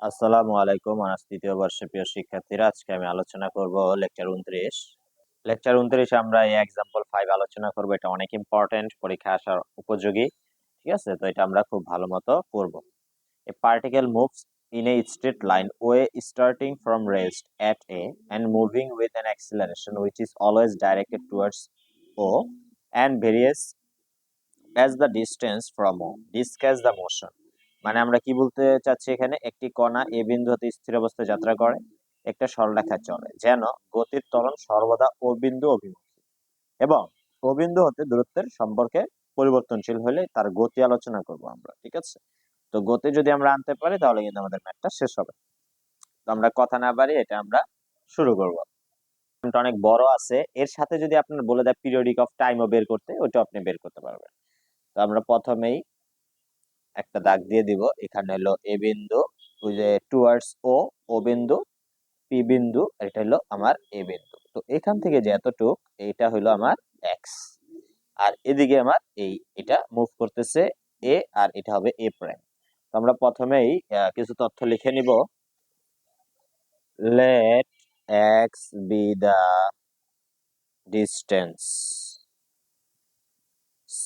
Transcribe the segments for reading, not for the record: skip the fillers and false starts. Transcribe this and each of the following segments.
আসসালামু আলাইকুম অনার্স তৃতীয় বর্ষের প্রিয় শিক্ষার্থীরা, আজকে আমি আলোচনা করব লেকচার 29। লেকচার 29 আমরা এই এক্সাম্পল 5 আলোচনা করব। এটা অনেক ইম্পর্টেন্ট, পরীক্ষা আসার উপযোগী। ঠিক আছে, তো এটা আমরা খুব ভালো মতো করব। A particle moves in a straight line way starting from rest at A and moving with an acceleration which is always directed towards O and varies as the distance from O. Discuss the motion. মানে আমরা কি বলতে চাচ্ছি, এখানে একটি কণা এ বিন্দু হতে স্থির অবস্থায় যাত্রা করে একটা সরলরেখায় চলে, যেন গতির ত্বরণ সর্বদা ও বিন্দু অভিমুখী এবং ও বিন্দু হতে দূরত্বের সম্পর্কে পরিবর্তনশীল হলে তার গতি আলোচনা করব আমরা। ঠিক আছে, তো গতি যদি আমরা আনতে পারি তাহলে কিন্তু আমাদের ম্যাথটা শেষ হবে। তো আমরা কথা না বাড়ি এটা আমরা শুরু করব। এটা অনেক বড় আছে, এর সাথে যদি আপনার বলে দেয় পিরিয়ডিক অফ টাইমও বের করতে, ওইটা আপনি বের করতে পারবেন। তো আমরা প্রথমেই একটা দাগ দিয়ে দিব। এখানে হলো এ বিন্দু, ওই যে টুয়ার্ডস ও, ও বিন্দু, পি বিন্দু, এটা হলো আমার এ বিন্দু। তো এখান থেকে যে এতটুক, এটা হলো আমার এক্স, আর এদিকে আমার এটা মুভ করতেছে এ, আর এটা হবে এ প্রাইম। তো আমরা প্রথমেই কিছু তথ্য লিখে নিব। Let x be the distance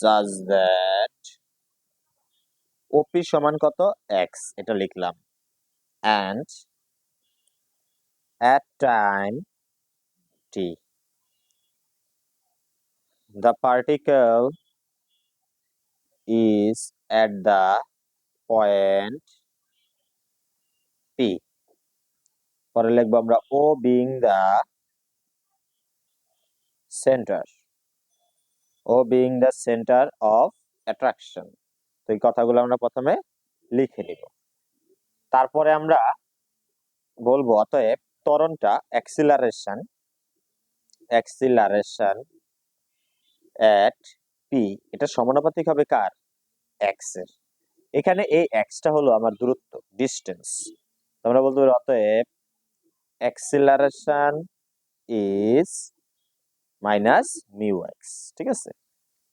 such that OP সমান কত, এক্স, এটা লিখলাম। and at time t the particle is at the point P. পরে লিখবো আমরা O being the center, O being the center of attraction. তো এই কথাগুলো আমরা প্রথমে লিখে নিব। তারপরে আমরা বলবো অতএব ত্বরণটা অ্যাক্সিলারেশন এট পি, এটা সমানুপাতিক হবে কার, এক্স এর। এখানে এই এক্সটা হলো আমার দূরত্ব, ডিস্টেন্স। আমরা বলতে পারি অতএব acceleration is minus mu x. ঠিক আছে,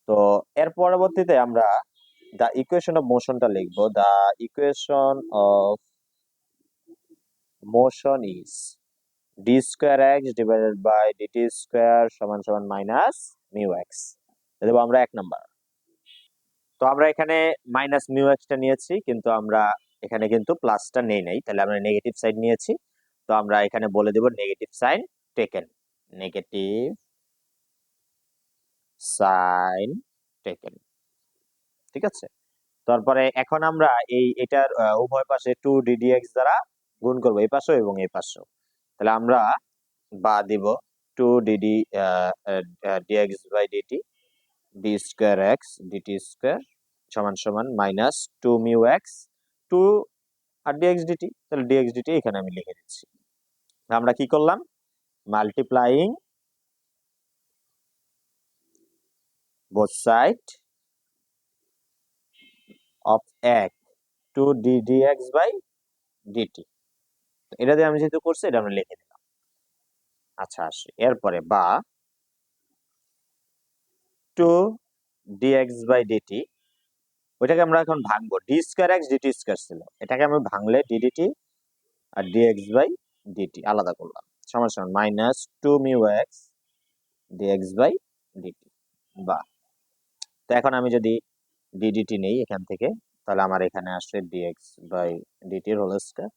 তো এর পরবর্তীতে আমরা দা ইকুয়েশন অফ মোশনটা লিখবো। The equation of motion is d square x divided by dt square সমান সমান মাইনাস মিউ এক্স। দেবো আমরা 1 নাম্বার। তো আমরা এখানে মাইনাস মিউ এক্সটা নিয়েছি, কিন্তু আমরা এখানে কিন্তু প্লাসটা নেই নাই, তাহলে আমরা নেগেটিভ সাইড নিয়েছি। তো আমরা এখানে বলে দেব negative sign taken, negative sign taken. ঠিক আছে, তারপরে এখন আমরা এটার উভয় পাশে 2ddx দ্বারা গুণ করব, এই পাশেও এবং এই পাশেও। তাহলে আমরা বা দিব 2dd dx by dt d square x dt square সমান সমান মাইনাস 2 মিউ x 2 আর dx dt। তাহলে dx dt এখানে আমি লিখে দিচ্ছি। আমরা কি করলাম, multiplying both side of x 2d dx by dt। এটা দিয়ে আমি যেহেতু করছি, এটা আমরা লিখে দিলাম। আচ্ছা আসি এরপরে, বা 2 dx বাই dt, ওইটাকে আমরা এখন ভাঙবো। D square x dt square ছিল, এটাকে আমি ভাঙলে ddt আর dx বাই dt আলাদা করলাম সমান সমান minus 2 mu x dx by dt। বা তো এখন আমি যদি ddt নেই এখান থেকে, তাহলে আমার এখানে আসে dx বাই dt এর whole square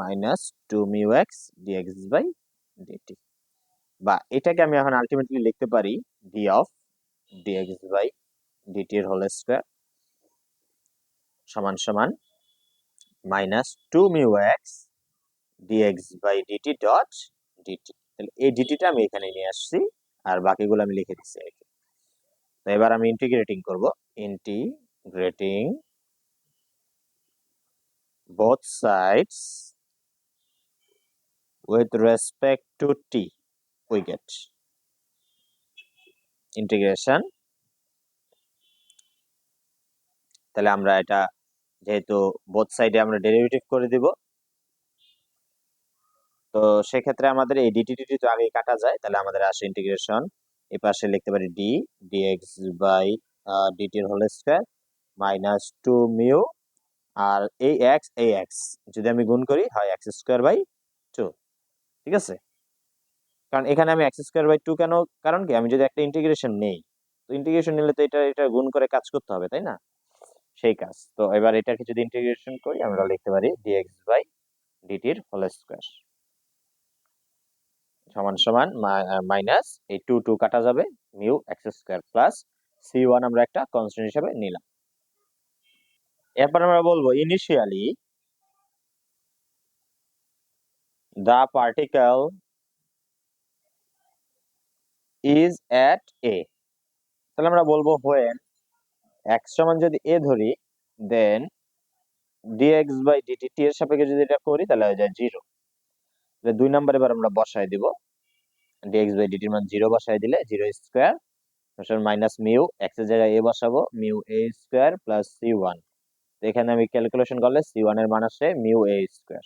minus 2 mu x dx by dt। বা এটাকে আমি এখন আলটিমেটলি লিখতে পারি d of dx by dt এর হোল স্কয়ার সমান সমান minus 2 mu x dx by dt dot dt। তাহলে এই ডিটিটা আমি এখানে নিয়ে আসছি, আর বাকিগুলো আমি লিখে দিচ্ছি আর কি। তো এবার আমি ইন্টিগ্রেটিং করব, integrating both sides with respect to T we get integration. তাহলে আমরা এটা যেহেতু বোথ সাইডে আমরা ডেরিভেটিভ করে দিব, তো সেক্ষেত্রে আমাদের এই ডিটি ডিটি তো আগে কাটা যায়, তাহলে আমাদের আসে ইন্টিগ্রেশন, এই পাশে লিখতে পারি ডি ডিএক্স বাই ডিটি এর হোল স্কয়ার মাইনাস 2 মিউ আর এই এক্স যদি আমি গুণ করি হয় এক্স স্কোয়ার বাই 2, ঠিক আছে? কারণ এখানে আমি এক্স স্কোয়ার বাই 2 কেন, কারণ কি আমি যদি একটা ইন্টিগ্রেশন নেই, তো ইন্টিগ্রেশন নিলে তো এটা গুণ করে কাজ করতে হবে, তাই না? সেই কাজ। তো এবার এটাকে যদি ইন্টিগ্রেশন করি আমরা লিখতে পারি ডিএক্স বাই ডিটির হোল স্কোয়ার সমান সমান মাইনাস এই 2 কাটা যাবে, mu x square plus c1 আমরা একটা কনস্ট্যান্ট হিসেবে নিলাম। এরপর আমরা বলবো initially the particle is at a, তাহলে আমরা বলবো when x সমান যদি a ধরি then dx by dt t এর সাপেক্ষে যদি এটা করি তাহলে হয়ে যায় 0। তাহলে 2 নাম্বার এবার আমরা বসায় দিব, dx by dt এর মান 0 বসায় দিলে 0 স্কয়ার মাইনাস মিউ x এর জায়গায় a বসাবো, mu a square plus c1। তো এখানে আমি ক্যালকুলেশন করলে c1 এর মান আসে মিউ a স্কয়ার।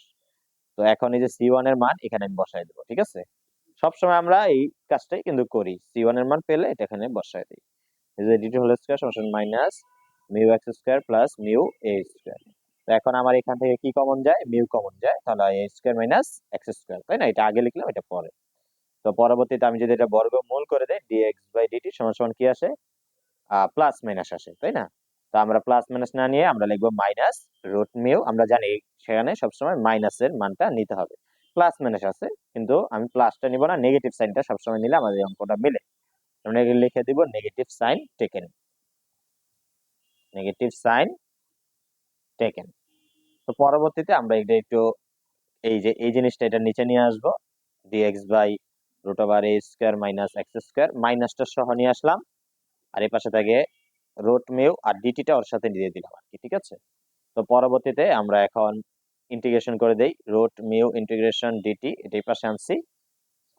তো এখন এই যে c1 এর মান এখানে আমি বসায় দেব, ঠিক আছে? সবসময় আমরা এই কাজটাই কিন্তু করি, c1 এর মান পেলে এটা এখানে বসায় দিই। এই যে dt হোল স্কয়ার সমান minus mu x square plus mu a square. তো এখন আমার এখান থেকে কি কমন যায়, মিউ কমন যায়, তাহলে a square minus x square, তাই না? এটা আগে লিখলাম, এটা পরে। তো পরবর্তীতে আমি যদি এটা বর্গমূল করে দেই dx বাই dt সমান সমান কি আসে, প্লাস মাইনাস আসে, তাই না? তো আমরা প্লাস মাইনাস না নিয়ে আমরা লিখবো মাইনাস রুট মিউ, আমরা জানি সেখানে সবসময় মাইনাসের মানটা নিতে হবে। প্লাস মাইনাস আছে কিন্তু আমি প্লাসটা নিব না, নেগেটিভ সাইনটা সবসময় নিলে আমাদের অঙ্কটা মিলে। আমরা লিখে দিব negative sign taken, negative sign taken. তো পরবর্তীতে আমরা এটা একটু এই জিনিসটা এটা নিচে নিয়ে আসবো, dx by root over a square minus x square, মাইনাসটা সহ নিয়ে আসলাম, আর এই পাশে থাকে রুট মিউ আর ডিটিটা ওর সাথে দিয়ে দিলাম আর কি, ঠিক আছে? তো পরবর্তীতে আমরা এখন ইন্টিগ্রেশন করে দেই, রুট মিউ ইন্টিগ্রেশন ডিটি এটাই পাশে আনছি,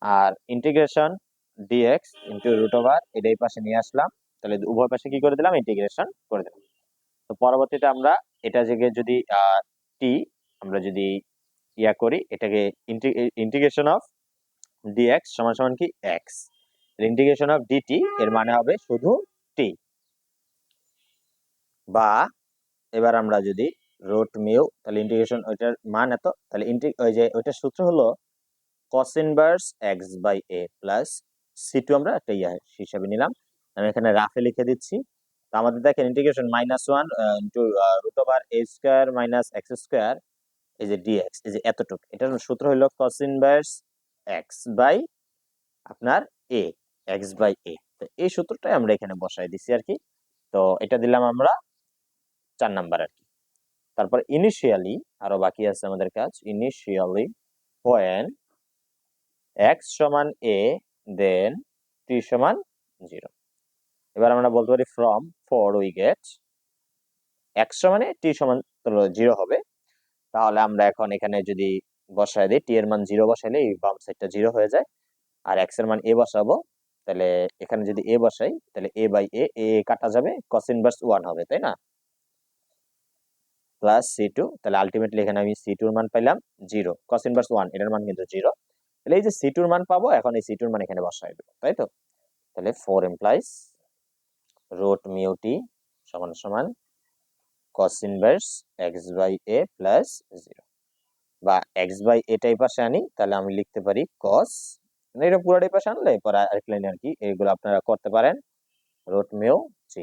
আর integration dx into root over এটাই পাশে নিয়ে আসলাম, তাহলে উভয় পাশে কি করে দিলাম, ইন্টিগ্রেশন করে দিলাম। তো পরবর্তীতে আমরা এটা জায়গায় যদি টি আমরা যদি ইয়া করি, এটাকে ইন্টিগ্রেশন অফ dx সমান সমান কি x, ইন্টিগ্রেশন অফ dt এর মানে হবে শুধু t। বা এবার আমরা যদি রুট মিউ, তাহলে ইন্টিগ্রেশন ওইটার মান এত, তাহলে ওই যে ওইটার সূত্র হলো cos inverse x by a plus c2 আমরা একটা ইয়া হিসাবে নিলাম, আমি এখানে রাফে লিখে দিচ্ছি। তো আমাদের দেখেন integration -1 into root over a square minus x square এই যে dx এই যে এতটুকু, এটার সূত্র হলো cos ইনভার্স x বাই আপনার a, x বাই a। তো এই সূত্রটাই আমরা এখানে বসাই দিছি আর কি। তো এটা দিলাম আমরা 4 নাম্বার আর কি। তারপর ইনিশিয়ালি আরো বাকি আছে আমাদের কাজ, ইনিশিয়ালি when x সমান a then t সমান 0। এবার আমরা বলতে পারি from for we get x সমানে t সমান 0 হবে, তাহলে আমরা এখন এখানে যদি বসায় দিই t এর মান 0 বসাইলে এই বাম সাইডটা 0 হয়ে যায়, আর x এর মান a বসাবো, তাহলে এখানে যদি a বসাই তাহলে a বাই a কাটা যাবে, cos ইনভার্স 1 হবে, তাই না? প্লাস c2, তাহলে আলটিমেটলি এখানে আমি c2 এর মান পাইলাম 0, cos ইনভার্স 1 এটার মান কিন্তু 0। তাহলে এই যে c2 এর মান পাবো, এখন এই c2 এর মান এখানে বসাই দেব, তাই তো? তাহলে 4 ইমপ্লাইজ রুট মিউ t সমান সমান cos inverse x by a plus 0, বা x বাই a টাই পাশে আনি তাহলে আমি লিখতে পারি cos, মানে এটা পুরোটাই পাশে আনলে পরে আরেক লাইন আর কি, এগুলো আপনারা করতে পারেন, রুট মিউ t।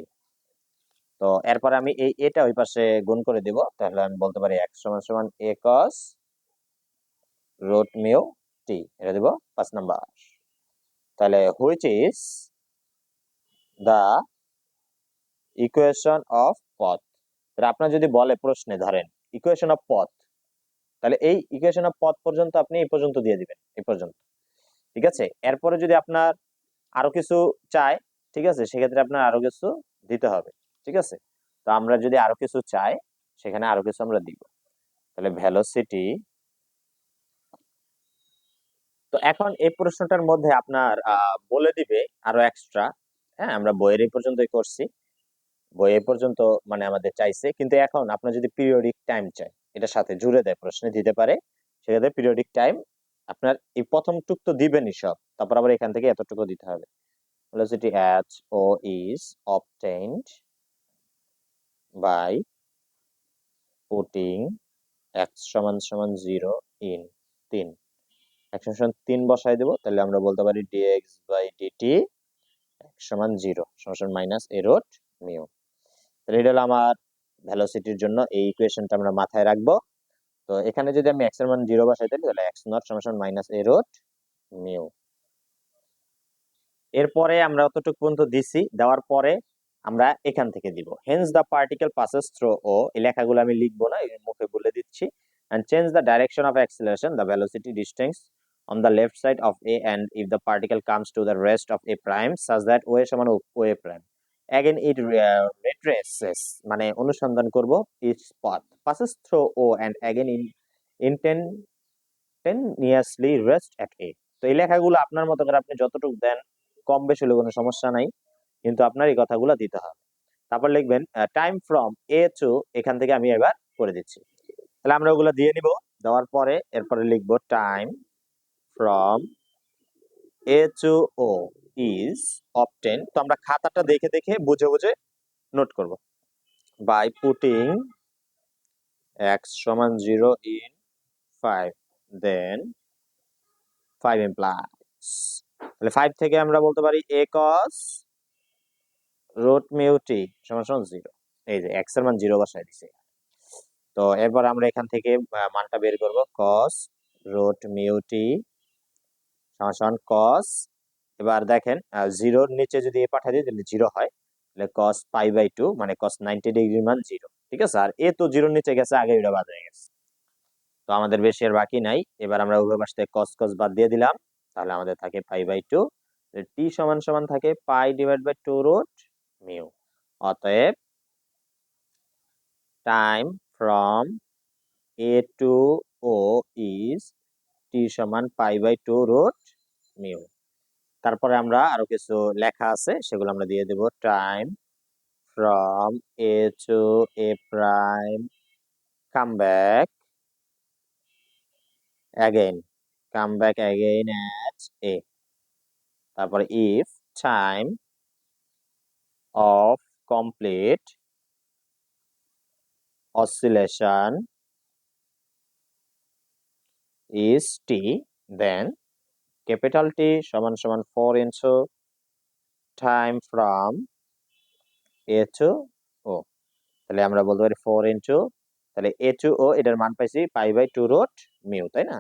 তো এরপর আমি এই এটা ওই পাশে গুণ করে দিব, তাহলে আমি বলতে পারি x সমান সমান a cos root mu t, এটা দিব 5 নাম্বার। তাহলে which is the equation of পথ, আপনার যদি বলে প্রশ্নে ধরেন ইকুয়েশন অফ পথ, তাহলে এই ইকুয়েশন অফ পথ পর্যন্ত আপনি এই পর্যন্ত দিয়ে দিবেন, এই পর্যন্ত, ঠিক আছে? এরপরে যদি আপনার আরো কিছু চায়, ঠিক আছে, সেক্ষেত্রে আপনার আরো কিছু দিতে হবে, ঠিক আছে? তো আমরা যদি আরো কিছু চাই সেখানে আরো কিছু আমরা দিব, তাহলে ভেলোসিটি। তো এখন এই প্রশ্নটার মধ্যে আপনার বলে দিবে আরো এক্সট্রা, হ্যাঁ আমরা বইয়ের এই পর্যন্তই করছি, বই এ পর্যন্ত মানে আমাদের চাইছে, কিন্তু এখন আপনার যদি পিরিয়ডিক টাইম চাই এটার সাথে জুড়ে দেয় প্রশ্নে দিতে পারে, সেক্ষেত্রে পিরিয়ডিক টাইম আপনার এই প্রথম টুক তো দিবেনই সব, তারপর আবার এখান থেকে এতটুকু দিতে হবে। velocity at o is obtained by putting x সমান সমান 0 ইন 3, x সমান 3 বসাই দেব, তাহলে আমরা বলতে পারি dx বাই dt x সমান 0 সমান মাইনাস a রুট মিউ। তাহলে এটা হলো আমার ভেলোসিটির জন্য এই ইকুয়েশনটা আমরা মাথায় রাখবো। তো এখানে যদি আমি x এর মান 0 বসাই দিই তাহলে x নট সমান মাইনাস a রুট মিউ। এরপরে আমরা অতটুকু পর্যন্ত দিছি, দেওয়ার পরে আমরা এখান থেকে দিব hence the particle passes through O, এই লেখাগুলো আমি লিখবো না, মুখে বলে দিচ্ছি। and change the direction of acceleration, the velocity distance on the left side of a, and if the particle comes to the rest of a prime such that o সমান o a prime again it retraces, মানে অনুসন্ধান করব each path passes through o and again in instantaneously rest at a। তো এই লেখাগুলো আপনার মতো করে আপনি যতটুকু দেন, কম বেশি হলে কোনো সমস্যা নাই, কিন্তু আপনার এই কথাগুলো দিতে হবে। তারপর লিখবেন টাইম ফ্রম এ টু, এখান থেকে আমি এবার করে দিচ্ছি, তাহলে আমরা ওগুলো দিয়ে নিব। দেওয়ার পরে এরপরে লিখব time from A to O is obtained, তো আমরা খাতাটা দেখে দেখে বুঝে বুঝে নোট করব। বাই পুটিং x সমান 0 ইন 5 দেন 5 implies, তাহলে 5 থেকে আমরা বলতে পারি a cos root mu t সমান 0। এই যে x এর মান 0 বসাই দিছি। তো এরপর আমরা এখান থেকে মানটা বের করব, cos রুট মিউ t সমান cos, এবার দেখেন 0 এর নিচে যদি a পাঠিয়ে দিই তাহলে 0 হয়, তাহলে cos পাই বাই 2 মানে cos 90 ডিগ্রির মান 0। ঠিক আছে, আর a তো 0 এর নিচে গেছে, আগে এটা বাদ হয়ে গেছে, তো আমাদের বেশি আর বাকি নাই। এবার আমরা উভয় পাশ থেকে cos cos বাদ দিয়ে দিলাম, তাহলে আমাদের থাকে পাই বাই 2, t সমান সমান থাকে pi divide by 2 root mu. অতএব time from a to o is t সমান পাই বাই 2 রুট মিউ। তারপরে আমরা আরো কিছু লেখা আছে, সেগুলো আমরা দিয়ে দেব। Time from A to A prime come back again, come back again at A. তারপরে if time of complete oscillation is T, then capital T সমান সমান 4 into time from A to O, তাহলে আমরা বলতে পারি 4 ইনটু, তাহলে এ to ও এটার মান পাইছি পাই বাই 2 রুট মিউ, তাই না?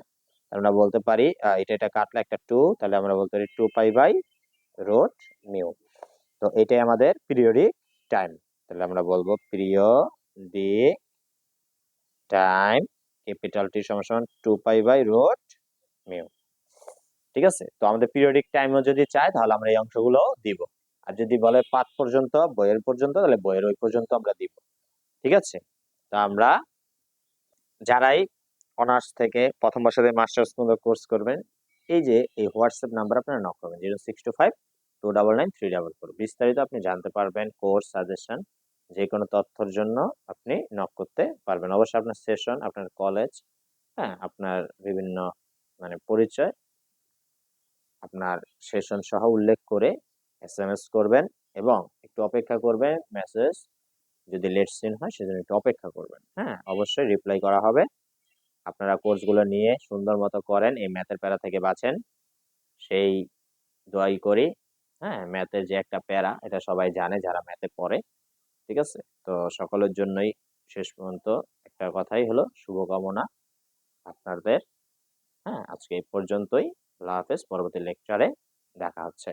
আমরা বলতে পারি এটা কাটলে একটা 2, তাহলে আমরা বলতে পারি 2 পাই বাই রুট মিউ। তো এটাই আমাদের পিরিয়ডিক টাইম, তাহলে আমরা বলবো পিরিয়ডিক টাইম ক্যাপিটাল টি সমান সমান 2 পাই বাই রুট মিউ। ঠিক আছে, তো আমাদের পিরিয়ডিক টাইমও যদি চাই তাহলে আমরা এই অংশগুলো দিব, আর যদি বলে পাঠ পর্যন্ত বইয়ের পর্যন্ত তাহলে বইয়ের ওই পর্যন্ত আমরা দিব। ঠিক আছে, তো আমরা যারাই অনার্স থেকে প্রথম বর্ষে মাস্টার্স পর্যন্ত কোর্স করবেন, এই যে এই হোয়াটসঅ্যাপ নাম্বার আপনারা নক করবেন 0625299344, বিস্তারিত আপনি জানতে পারবেন, কোর্স সাজেশন যে কোনো তথ্যের জন্য আপনি নক করতে পারবেন। অবশ্যই আপনার সেশন, আপনার কলেজ, হ্যাঁ আপনার বিভিন্ন মানে পরিচয়, আপনার সেশন সহ উল্লেখ করে SMS করবেন, এবং একটু অপেক্ষা করবেন, মেসেজ যদি লেট সিন হয় সেজন্য একটু অপেক্ষা করবেন। হ্যাঁ, অবশ্যই রিপ্লাই করা হবে। আপনারা কোর্সগুলো নিয়ে সুন্দর মতো করেন, এই ম্যাথের প্যারা থেকে বাঁচেন, সেই দোয়াই করি। হ্যাঁ, ম্যাথের যে একটা প্যারা এটা সবাই জানে যারা ম্যাথে পড়ে। ঠিক আছে, তো সকলের জন্যই শেষ পর্যন্ত একটা কথাই হলো শুভকামনা আপনাদের। হ্যাঁ, আজকে এই পর্যন্তই। আল্লাহ হাফেজ, পরবর্তী লেকচারে দেখা হচ্ছে।